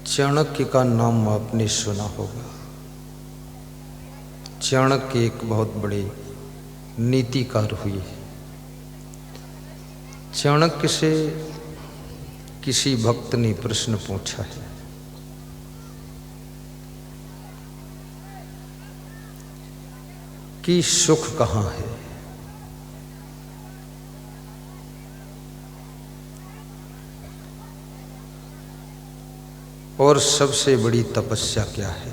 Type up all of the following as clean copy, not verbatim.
चाणक्य का नाम आपने सुना होगा। चाणक्य एक बहुत बड़े नीतिकार हुए। चाणक्य से किसी भक्त ने प्रश्न पूछा है कि सुख कहाँ है। और सबसे बड़ी तपस्या क्या है।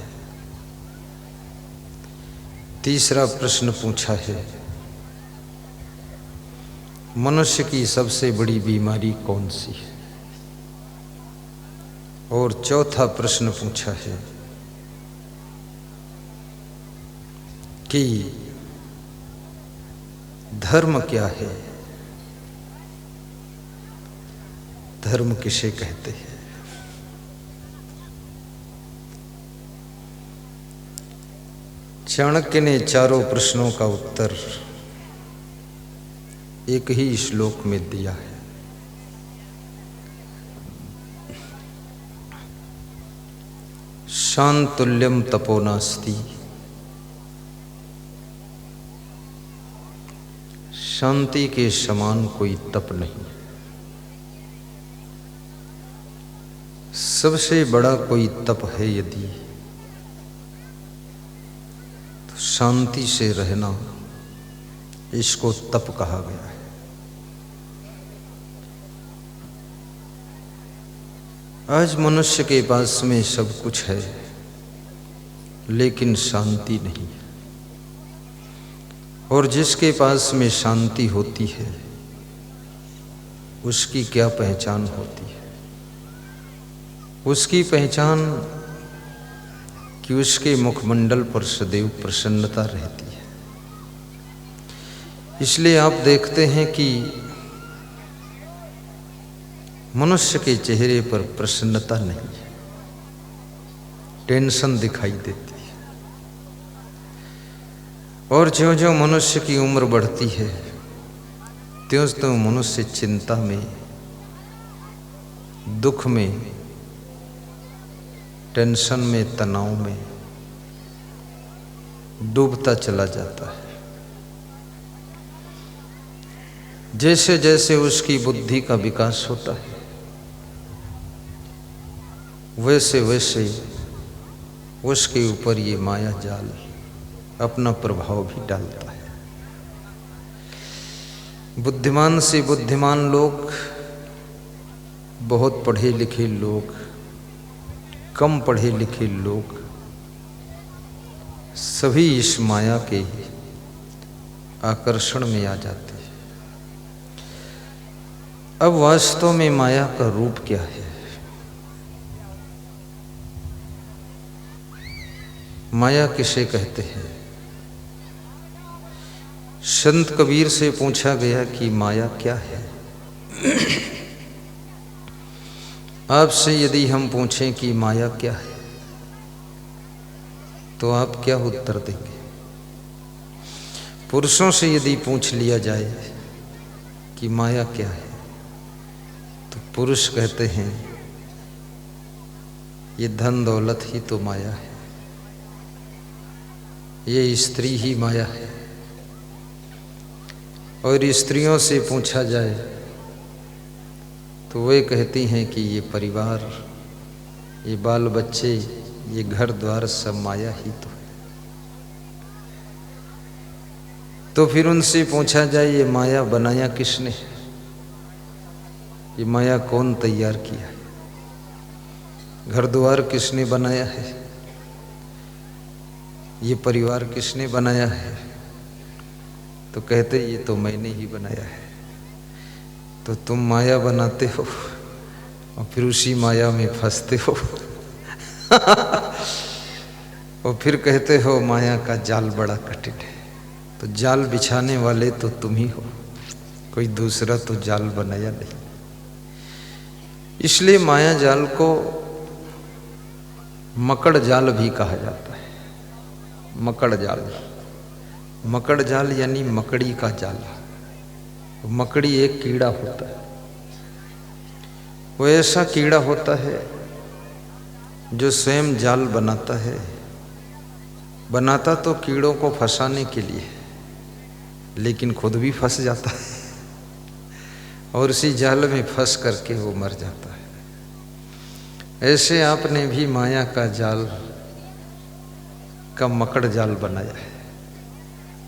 तीसरा प्रश्न पूछा है मनुष्य की सबसे बड़ी बीमारी कौन सी है। और चौथा प्रश्न पूछा है कि धर्म क्या है, धर्म किसे कहते हैं। चाणक्य ने चारों प्रश्नों का उत्तर एक ही श्लोक में दिया है। शांतुल्यम तपो नास्ति। शांति के समान कोई तप नहीं। सबसे बड़ा कोई तप है यदि तो शांति से रहना, इसको तप कहा गया है। आज मनुष्य के पास में सब कुछ है लेकिन शांति नहीं है। और जिसके पास में शांति होती है उसकी क्या पहचान होती है। उसकी पहचान कि उसके मुखमंडल पर सदैव प्रसन्नता रहती है। इसलिए आप देखते हैं कि मनुष्य के चेहरे पर प्रसन्नता नहीं है, टेंशन दिखाई देती है। और ज्यों ज्यों मनुष्य की उम्र बढ़ती है त्यों त्यों मनुष्य चिंता में, दुख में, टेंशन में, तनाव में डूबता चला जाता है। जैसे जैसे उसकी बुद्धि का विकास होता है वैसे वैसे उसके ऊपर ये माया जाल अपना प्रभाव भी डालता है। बुद्धिमान से बुद्धिमान लोग, बहुत पढ़े लिखे लोग, कम पढ़े लिखे लोग, सभी इस माया के आकर्षण में आ जाते हैं। अब वास्तव में माया का रूप क्या है। माया किसे कहते हैं। संत कबीर से पूछा गया कि माया क्या है। आपसे यदि हम पूछें कि माया क्या है तो आप क्या उत्तर देंगे। पुरुषों से यदि पूछ लिया जाए कि माया क्या है तो पुरुष कहते हैं ये धन दौलत ही तो माया है, ये स्त्री ही माया है। और स्त्रियों से पूछा जाए तो वे कहती हैं कि ये परिवार, ये बाल बच्चे, ये घर द्वार सब माया ही तो है। तो फिर उनसे पूछा जाए ये माया बनाया किसने, ये माया कौन तैयार किया है, घर द्वार किसने बनाया है, ये परिवार किसने बनाया है। तो कहते ये तो मैंने ही बनाया है। तो तुम माया बनाते हो और फिर उसी माया में फंसते हो और फिर कहते हो माया का जाल बड़ा कठिन है। तो जाल बिछाने वाले तो तुम ही हो, कोई दूसरा तो जाल बनाया नहीं। इसलिए माया जाल को मकड़ जाल भी कहा जाता है। मकड़ जाल, मकड़ जाल यानी मकड़ी का जाल। मकड़ी एक कीड़ा होता है। वो ऐसा कीड़ा होता है जो स्वयं जाल बनाता है, बनाता तो कीड़ों को फंसाने के लिए, लेकिन खुद भी फंस जाता है और उसी जाल में फंस करके वो मर जाता है। ऐसे आपने भी माया का जाल का मकड़ जाल बनाया है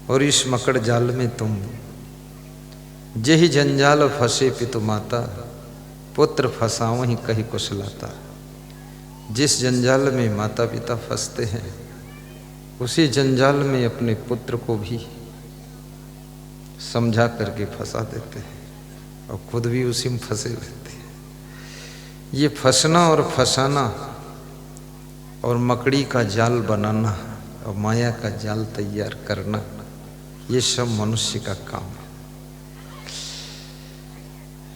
और इस मकड़ जाल में तुम जेहि जंजाल फंसे पितु माता, पुत्र फंसाओ ही कही कुशलाता। जिस जंजाल में माता पिता फंसते हैं उसी जंजाल में अपने पुत्र को भी समझा करके फंसा देते हैं और खुद भी उसी में फंसे रहते हैं। ये फंसना और फंसाना और मकड़ी का जाल बनाना और माया का जाल तैयार करना, ये सब मनुष्य का काम है।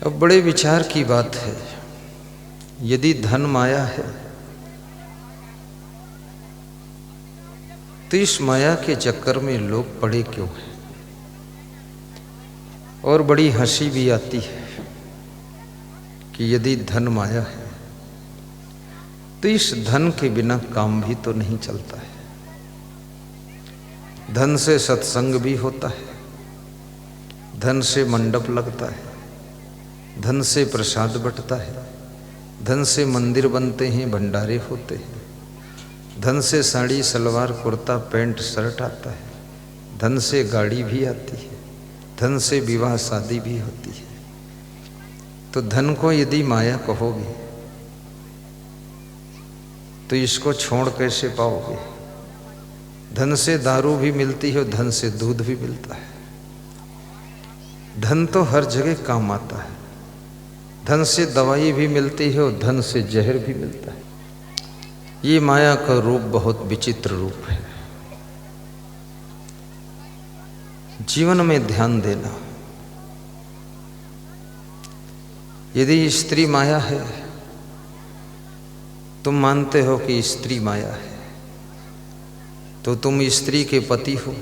अब बड़े विचार की बात है, यदि धन माया है तो इस माया के चक्कर में लोग पड़े क्यों हैं? और बड़ी हंसी भी आती है कि यदि धन माया है तो इस धन के बिना काम भी तो नहीं चलता है। धन से सत्संग भी होता है, धन से मंडप लगता है, धन से प्रसाद बंटता है, धन से मंदिर बनते हैं, भंडारे होते हैं, धन से साड़ी सलवार कुर्ता पैंट शर्ट आता है, धन से गाड़ी भी आती है, धन से विवाह शादी भी होती है। तो धन को यदि माया कहोगे तो इसको छोड़ कैसे पाओगे? धन से दारू भी मिलती है और धन से दूध भी मिलता है। धन तो हर जगह काम आता है, धन से दवाई भी मिलती है और धन से जहर भी मिलता है। ये माया का रूप बहुत विचित्र रूप है। जीवन में ध्यान देना। यदि स्त्री माया है, तुम मानते हो कि स्त्री माया है, तो तुम स्त्री के पति हो,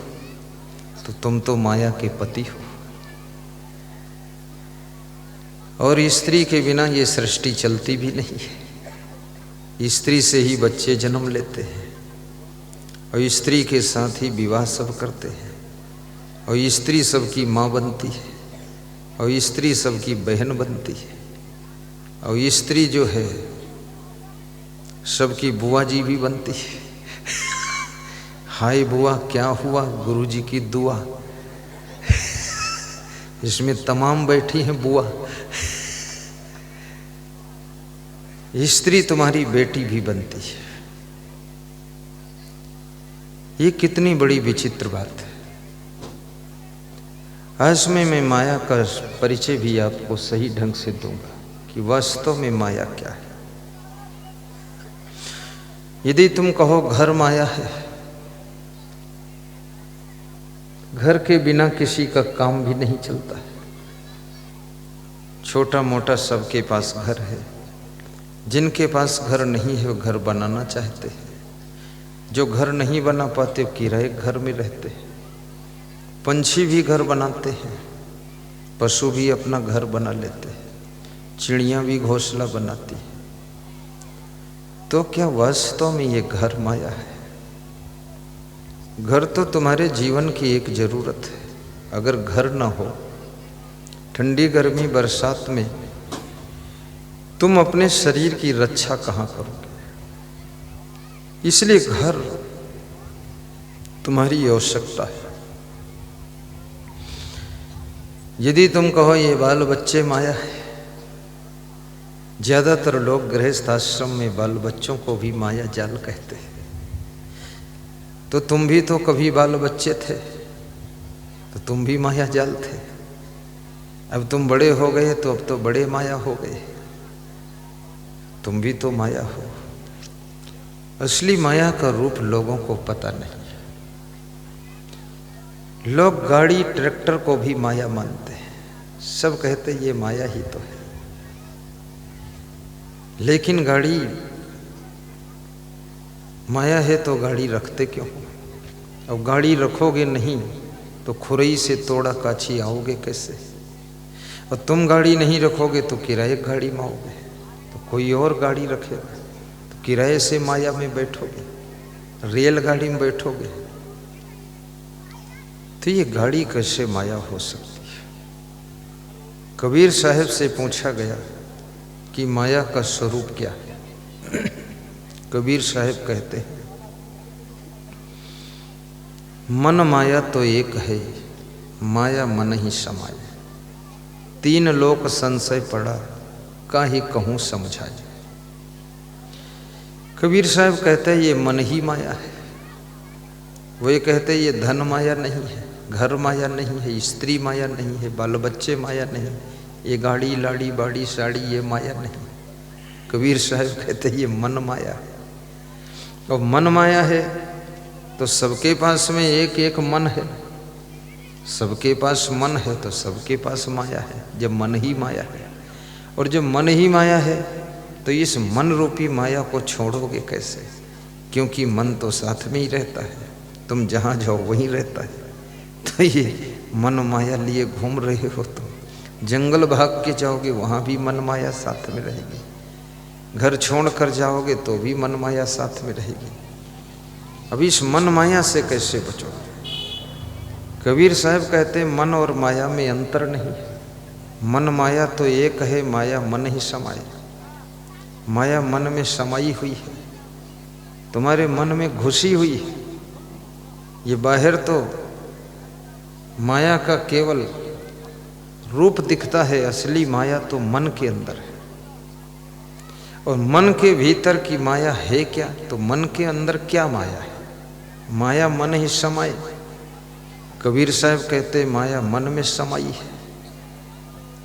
तो तुम तो माया के पति हो। और स्त्री के बिना ये सृष्टि चलती भी नहीं है। स्त्री से ही बच्चे जन्म लेते हैं और स्त्री के साथ ही विवाह सब करते हैं और स्त्री सबकी माँ बनती है और स्त्री सबकी बहन बनती है और स्त्री जो है सबकी बुआ जी भी बनती है। हाय बुआ क्या हुआ, गुरुजी की दुआ। इसमें तमाम बैठी हैं बुआ। स्त्री तुम्हारी बेटी भी बनती है। ये कितनी बड़ी विचित्र बात है। आज मैं माया का परिचय भी आपको सही ढंग से दूंगा कि वास्तव में माया क्या है। यदि तुम कहो घर माया है, घर के बिना किसी का काम भी नहीं चलता है। छोटा मोटा सबके पास घर है। जिनके पास घर नहीं है वो घर बनाना चाहते हैं। जो घर नहीं बना पाते वो किराए घर में रहते हैं। पंछी भी घर बनाते हैं, पशु भी अपना घर बना लेते हैं, चिड़ियाँ भी घोंसला बनाती हैं। तो क्या वास्तव में ये घर माया है? घर तो तुम्हारे जीवन की एक जरूरत है। अगर घर ना हो, ठंडी गर्मी बरसात में तुम अपने शरीर की रक्षा कहाँ करोगे? इसलिए घर तुम्हारी आवश्यकता है। यदि तुम कहो ये बाल बच्चे माया है, ज्यादातर लोग गृहस्थ आश्रम में बाल बच्चों को भी माया जाल कहते हैं। तो तुम भी तो कभी बाल बच्चे थे, तो तुम भी माया जाल थे। अब तुम बड़े हो गए तो अब तो बड़े माया हो गए, तुम भी तो माया हो। असली माया का रूप लोगों को पता नहीं। लोग गाड़ी ट्रैक्टर को भी माया मानते हैं। सब कहते ये माया ही तो है। लेकिन गाड़ी माया है तो गाड़ी रखते क्यों? अब गाड़ी रखोगे नहीं तो खुरई से तोड़ा काछी आओगे कैसे? और तुम गाड़ी नहीं रखोगे तो किराए गाड़ी में आओगे, तो कोई और गाड़ी रखेगा। तो किराए से माया में बैठोगे, रेलगाड़ी में बैठोगे, तो ये गाड़ी कैसे माया हो सकती है? कबीर साहब से पूछा गया कि माया का स्वरूप क्या है? कबीर साहब कहते हैं, मन माया तो एक है, माया मन ही समाये। तीन लोक संशय पड़ा, काहे कहूँ समझाए। कबीर साहब कहते हैं ये मन ही माया है। वो ये कहते हैं ये धन माया नहीं है, घर माया नहीं है, स्त्री माया नहीं है, बाल बच्चे माया नहीं, ये गाड़ी लाड़ी बाड़ी साड़ी ये माया नहीं। कबीर साहब कहते हैं ये मन माया है। और मन माया है तो सबके पास में एक एक मन है, सबके पास मन है तो सबके पास माया है। जब मन ही माया है और जब मन ही माया है तो इस मन रूपी माया को छोड़ोगे कैसे? क्योंकि मन तो साथ में ही रहता है, तुम जहाँ जाओ वहीं रहता है। तो ये मन माया लिए घूम रहे हो तुम। जंगल भाग के जाओगे वहाँ भी मन माया साथ में रहेगी, घर छोड़ कर जाओगे तो भी मन माया साथ में रहेगी। अभी इस मन माया से कैसे बचोगे? कबीर साहब कहते हैं मन और माया में अंतर नहीं है। मन माया तो एक है, माया मन ही समाये। माया मन में समाई हुई है, तुम्हारे मन में घुसी हुई है। ये बाहर तो माया का केवल रूप दिखता है, असली माया तो मन के अंदर है। और मन के भीतर की माया है क्या? तो मन के अंदर क्या माया है? माया मन ही समाये। कबीर साहब कहते हैं माया मन में समाई है।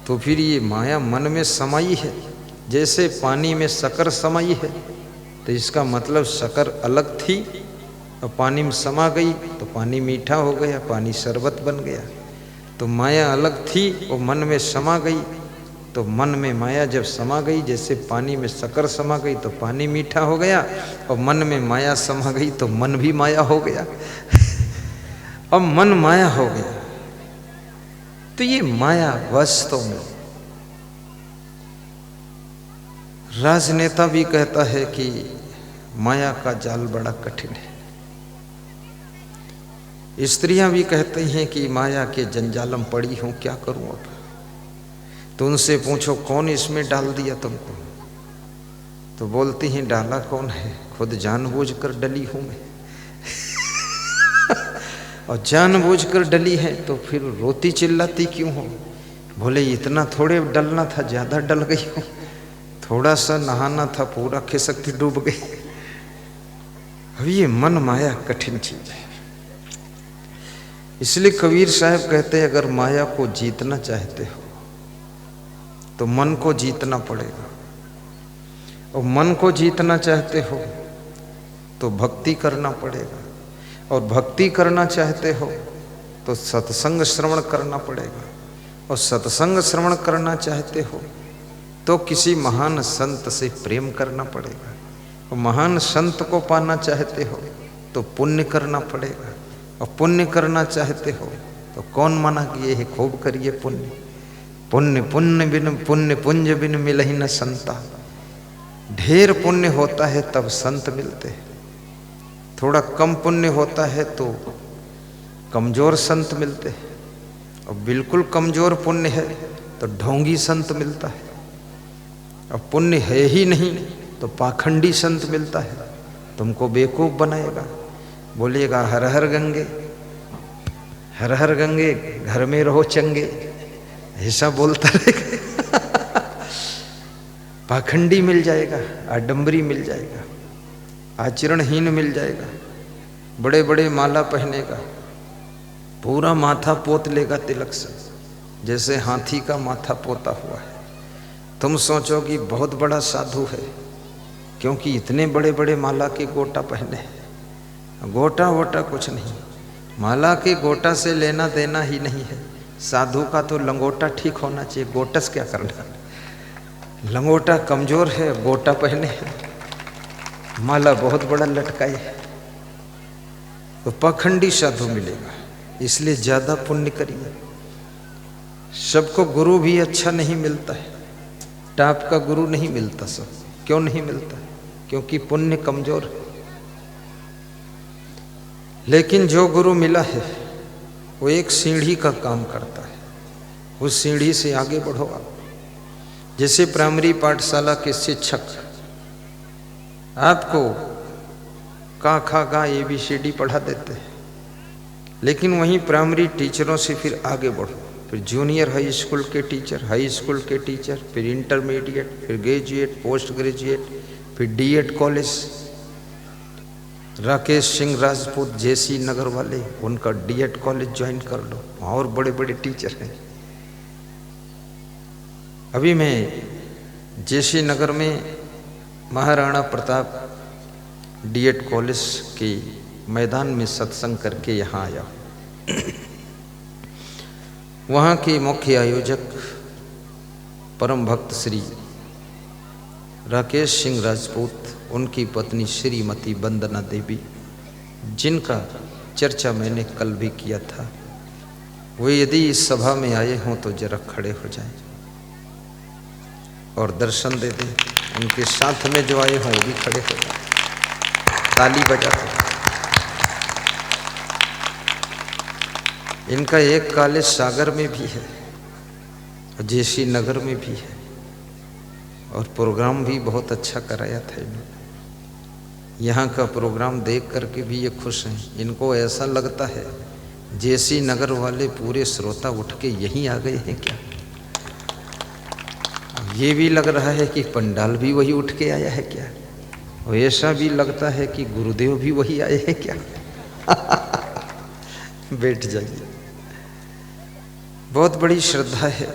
तो फिर ये माया मन में समाई है, जैसे पानी में शक्कर समाई है, तो इसका मतलब शक्कर अलग थी और पानी में समा गई तो पानी मीठा हो गया, पानी शरबत बन गया। तो माया अलग थी और मन में समा गई, तो मन में माया जब समा गई, जैसे पानी में शक्कर समा गई तो पानी मीठा हो गया, और मन में माया समा गई तो मन भी माया हो गया। अब मन माया हो गया। तो ये माया वास्तव में, राजनेता भी कहता है कि माया का जाल बड़ा कठिन है। स्त्रियां भी कहती हैं कि माया के जंजाल में पड़ी हूं, क्या करूं अब? तो उनसे पूछो कौन इसमें डाल दिया तुमको? तो बोलती हैं डाला कौन है, खुद जानबूझकर डली हूं मैं। और जानबूझकर डली है तो फिर रोती चिल्लाती क्यों हो? बोले इतना थोड़े डलना था, ज्यादा डल गई हो। थोड़ा सा नहाना था, पूरा खिसक के डूब गई। अब ये मन माया कठिन चीज है। इसलिए कबीर साहब कहते हैं अगर माया को जीतना चाहते हो तो मन को जीतना पड़ेगा, और मन को जीतना चाहते हो तो भक्ति करना पड़ेगा, और भक्ति करना चाहते हो तो सत्संग श्रवण करना पड़ेगा, और सत्संग श्रवण करना चाहते हो तो किसी महान संत से प्रेम करना पड़ेगा, और महान संत को पाना चाहते हो तो पुण्य करना पड़ेगा, और पुण्य करना चाहते हो तो कौन मना किए है खूब करिए पुण्य। पुण्य पुण्य बिन पुण्य पुंज बिन मिलहि न संता। ढेर पुण्य होता है तब संत मिलते हैं, थोड़ा कम पुण्य होता है तो कमजोर संत मिलते हैं, और बिल्कुल कमजोर पुण्य है तो ढोंगी संत मिलता है, और पुण्य है ही नहीं तो पाखंडी संत मिलता है, तुमको बेवकूफ बनाएगा। बोलिएगा हर हर गंगे, हर हर गंगे, घर में रहो चंगे, ऐसा बोलता रहेगा। पाखंडी मिल जाएगा, आडंबरी मिल जाएगा, आचरणहीन मिल जाएगा, बड़े बड़े माला पहनेगा, पूरा माथा पोत लेगा तिलक से, जैसे हाथी का माथा पोता हुआ है। तुम सोचो कि बहुत बड़ा साधु है, क्योंकि इतने बड़े बड़े माला के गोटा पहने। गोटा वोटा कुछ नहीं, माला के गोटा से लेना देना ही नहीं है। साधु का तो लंगोटा ठीक होना चाहिए, गोटस क्या करना। लंगोटा कमजोर है, गोटा पहने है, माला बहुत बड़ा लटकाई है, तो पाखंडी साधु मिलेगा। इसलिए ज्यादा पुण्य करिए। सबको गुरु भी अच्छा नहीं मिलता है, टाप का गुरु नहीं मिलता सब। क्यों नहीं मिलता? क्योंकि पुण्य कमजोर है। लेकिन जो गुरु मिला है वो एक सीढ़ी का काम करता है, उस सीढ़ी से आगे बढ़ो आप। जैसे प्राइमरी पाठशाला के शिक्षक आपको का खा गा ABCD पढ़ा देते हैं, लेकिन वहीं प्राइमरी टीचरों से फिर आगे बढ़ो, फिर जूनियर हाई स्कूल के टीचर, हाई स्कूल के टीचर, फिर इंटरमीडिएट, फिर ग्रेजुएट, पोस्ट ग्रेजुएट, फिर D.Ed college. Rakesh Singh Rajput JC नगर वाले, उनका D.Ed कॉलेज ज्वाइन कर लो, और बड़े बड़े टीचर हैं। अभी मैं JC नगर में महाराणा प्रताप D.Ed कॉलेज के मैदान में सत्संग करके यहाँ आया। वहाँ के मुख्य आयोजक परम भक्त श्री राकेश सिंह राजपूत, उनकी पत्नी श्रीमती वंदना देवी, जिनका चर्चा मैंने कल भी किया था, वे यदि इस सभा में आए हों तो जरा खड़े हो जाएं और दर्शन दे दें। उनके साथ में जो आए हों वो भी खड़े हो जाएं, ताली बजाते। इनका एक कॉलेज सागर में भी है और JC नगर में भी है, और प्रोग्राम भी बहुत अच्छा कराया था इन्होंने। यहाँ का प्रोग्राम देख करके भी ये खुश हैं। इनको ऐसा लगता है JC नगर वाले पूरे श्रोता उठ के यहीं आ गए हैं क्या। ये भी लग रहा है कि पंडाल भी वही उठ के आया है क्या, और ऐसा भी लगता है कि गुरुदेव भी वही आए हैं क्या। बैठ जाइए, बहुत बड़ी श्रद्धा है।